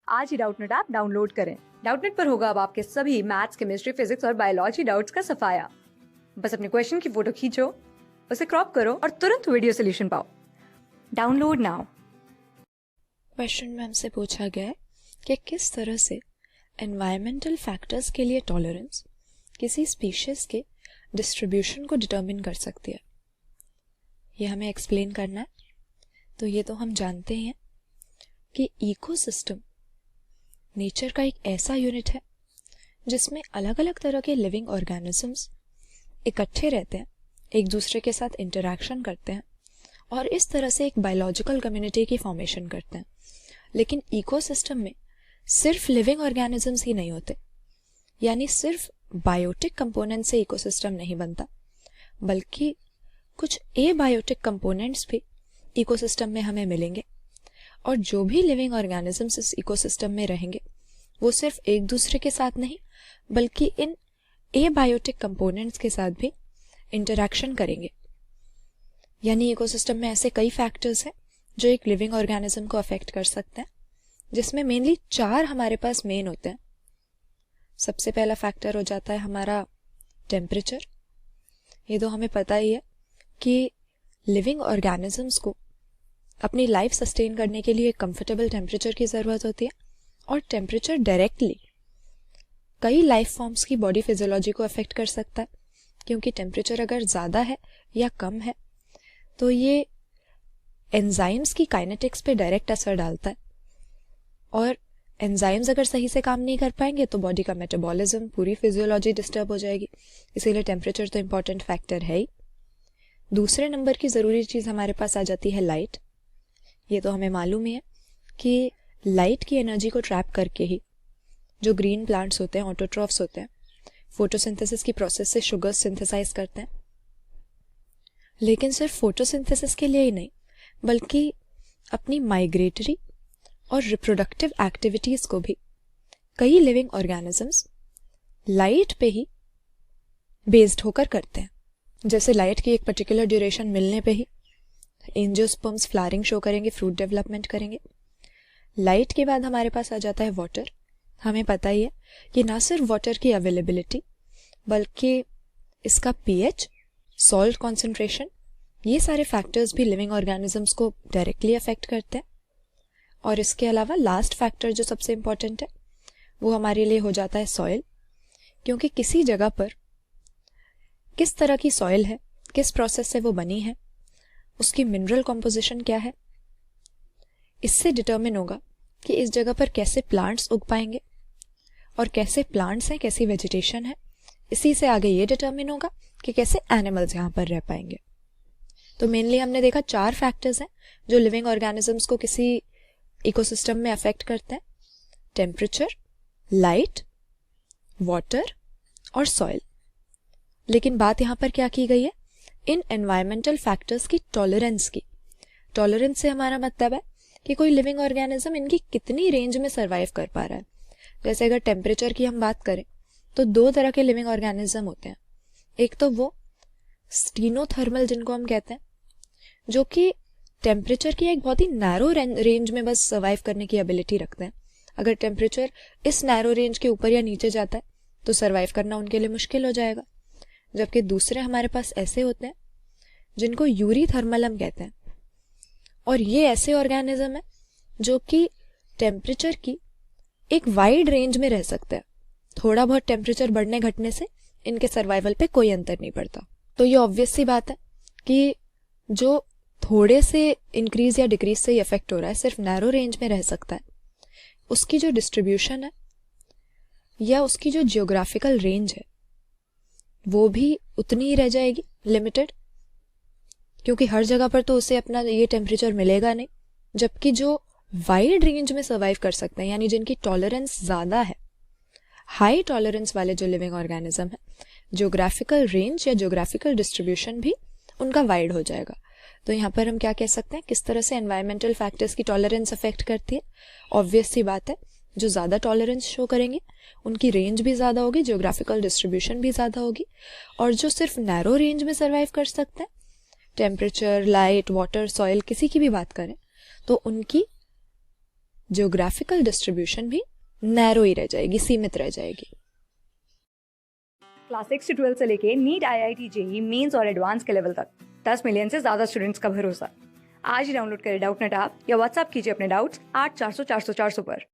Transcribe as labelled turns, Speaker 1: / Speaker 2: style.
Speaker 1: आज ही Doubtnut app download करें। Doubtnut पर होगा अब आपके सभी मैथ्स, केमिस्ट्री, फिजिक्स और बायोलॉजी डाउट्स का सफाया। बस अपने क्वेश्चन की फोटो खींचो, उसे क्रॉप करो और तुरंत वीडियो सोल्यूशन पाओ। Download now.
Speaker 2: क्वेश्चन में हमसे पूछा गया है कि किस तरह से एनवायरमेंटल फैक्टर्स के लिए टॉलरेंस किसी स्पीशीज के डिस्ट्रीब्यूशन को डिटरमिन कर सकती है। ये हमें एक्सप्लेन करना है। तो ये तो हम जानते हैं कि इकोसिस्टम नेचर का एक ऐसा यूनिट है जिसमें अलग अलग तरह के लिविंग ऑर्गेनिजम्स इकट्ठे रहते हैं, एक दूसरे के साथ इंटरैक्शन करते हैं और इस तरह से एक बायोलॉजिकल कम्युनिटी की फॉर्मेशन करते हैं। लेकिन इकोसिस्टम में सिर्फ लिविंग ऑर्गेनिजम्स ही नहीं होते, यानी सिर्फ बायोटिक कंपोनेंट से इकोसिस्टम नहीं बनता, बल्कि कुछ एबायोटिक कंपोनेंट्स भी इकोसिस्टम में हमें मिलेंगे। और जो भी लिविंग ऑर्गेनिजम्स इस इकोसिस्टम में रहेंगे वो सिर्फ एक दूसरे के साथ नहीं बल्कि इन एबायोटिक कंपोनेंट्स के साथ भी इंटरैक्शन करेंगे। यानी इकोसिस्टम में ऐसे कई फैक्टर्स हैं जो एक लिविंग ऑर्गेनिज्म को अफेक्ट कर सकते हैं, जिसमें मेनली 4 हमारे पास मेन होते हैं। सबसे पहला फैक्टर हो जाता है हमारा टेम्परेचर। ये तो हमें पता ही है कि लिविंग ऑर्गेनिजम्स को अपनी लाइफ सस्टेन करने के लिए एक कंफर्टेबल टेम्परेचर की ज़रूरत होती है और टेम्परेचर डायरेक्टली कई लाइफ फॉर्म्स की बॉडी फिजियोलॉजी को अफेक्ट कर सकता है, क्योंकि टेम्परेचर अगर ज़्यादा है या कम है तो ये एंजाइम्स की काइनेटिक्स पे डायरेक्ट असर डालता है और एंजाइम्स अगर सही से काम नहीं कर पाएंगे तो बॉडी का मेटाबॉलिज्म, पूरी फिजियोलॉजी डिस्टर्ब हो जाएगी। इसीलिए टेम्परेचर तो इम्पॉर्टेंट फैक्टर है ही। दूसरे नंबर की ज़रूरी चीज़ हमारे पास आ जाती है लाइट। ये तो हमें मालूम ही है कि लाइट की एनर्जी को ट्रैप करके ही जो ग्रीन प्लांट्स होते हैं, ऑटोट्रॉफ्स होते हैं, फोटोसिंथेसिस की प्रोसेस से शुगर सिंथेसाइज करते हैं। लेकिन सिर्फ फोटोसिंथेसिस के लिए ही नहीं बल्कि अपनी माइग्रेटरी और रिप्रोडक्टिव एक्टिविटीज़ को भी कई लिविंग ऑर्गेनिजम्स लाइट पे ही बेस्ड होकर करते हैं। जैसे लाइट की एक पर्टिकुलर ड्यूरेशन मिलने पे ही एंजियोस्पर्म्स फ्लावरिंग शो करेंगे, फ्रूट डेवलपमेंट करेंगे। लाइट के बाद हमारे पास आ जाता है वाटर। हमें पता ही है कि ना सिर्फ वाटर की अवेलेबिलिटी बल्कि इसका पीएच, सॉल्ट कॉन्सेंट्रेशन, ये सारे फैक्टर्स भी लिविंग ऑर्गेनिजम्स को डायरेक्टली अफेक्ट करते हैं। और इसके अलावा लास्ट फैक्टर जो सबसे इम्पॉर्टेंट है वो हमारे लिए हो जाता है सॉइल, क्योंकि किसी जगह पर किस तरह की सॉइल है, किस प्रोसेस से वो बनी है, उसकी मिनरल कॉम्पोजिशन क्या है, इससे डिटरमिन होगा कि इस जगह पर कैसे प्लांट्स उग पाएंगे और कैसे प्लांट्स हैं, कैसी वेजिटेशन है। इसी से आगे ये डिटरमिन होगा कि कैसे एनिमल्स यहाँ पर रह पाएंगे। तो मेनली हमने देखा 4 फैक्टर्स हैं जो लिविंग ऑर्गेनिजम्स को किसी इकोसिस्टम में अफेक्ट करते हैं: टेम्परेचर, लाइट, वाटर और सॉइल। लेकिन बात यहाँ पर क्या की गई है, इन एनवायरमेंटल फैक्टर्स की टॉलरेंस की। टॉलरेंस से हमारा मतलब है कि कोई लिविंग ऑर्गेनिज्म इनकी कितनी रेंज में सर्वाइव कर पा रहा है। जैसे अगर टेम्परेचर की हम बात करें तो 2 तरह के लिविंग ऑर्गेनिज्म होते हैं। एक तो वो स्टीनोथर्मल जिनको हम कहते हैं, जो कि टेम्परेचर की एक बहुत ही नैरो रेंज में बस सर्वाइव करने की एबिलिटी रखते हैं। अगर टेम्परेचर इस नैरो रेंज के ऊपर या नीचे जाता है तो सर्वाइव करना उनके लिए मुश्किल हो जाएगा। जबकि दूसरे हमारे पास ऐसे होते हैं जिनको यूरी थर्मल हम कहते हैं, और ये ऐसे ऑर्गेनिज्म है जो कि टेम्परेचर की एक वाइड रेंज में रह सकते हैं। थोड़ा बहुत टेम्परेचर बढ़ने घटने से इनके सर्वाइवल पे कोई अंतर नहीं पड़ता। तो ये ऑब्वियस सी बात है कि जो थोड़े से इंक्रीज या डिक्रीज से इफेक्ट हो रहा है, सिर्फ नैरो रेंज में रह सकता है, उसकी जो डिस्ट्रीब्यूशन है या उसकी जो जियोग्राफिकल रेंज है वो भी उतनी ही रह जाएगी, लिमिटेड, क्योंकि हर जगह पर तो उसे अपना ये टेम्परेचर मिलेगा नहीं। जबकि जो वाइड रेंज में सर्वाइव कर सकते हैं, यानी जिनकी टॉलरेंस ज़्यादा है, हाई टॉलरेंस वाले जो लिविंग ऑर्गेनिज्म है, जियोग्राफिकल रेंज या जियोग्राफिकल डिस्ट्रीब्यूशन भी उनका वाइड हो जाएगा। तो यहाँ पर हम क्या कह सकते हैं, किस तरह से एनवायरमेंटल फैक्टर्स की टॉलरेंस अफेक्ट करती है। ऑब्वियस सी बात है, जो ज़्यादा टॉलरेंस शो करेंगे उनकी रेंज भी ज़्यादा होगी, जियोग्राफिकल डिस्ट्रीब्यूशन भी ज़्यादा होगी। और जो सिर्फ नैरो रेंज में सर्वाइव कर सकते हैं, टेम्परेचर, लाइट, वाटर, सॉइल, किसी की भी बात करें, तो उनकी ज्योग्राफिकल डिस्ट्रीब्यूशन भी नैरो ही रह जाएगी, सीमित रह जाएगी।
Speaker 1: क्लास 6 से 12 से लेके नीट, IIT, जेई मेंस और एडवांस के लेवल तक 10 मिलियन से ज्यादा स्टूडेंट्स का भरोसा। आज ही डाउनलोड करें डाउटनेट ऐप या व्हाट्सएप कीजिए अपने डाउट्स 8400 400 400 पर।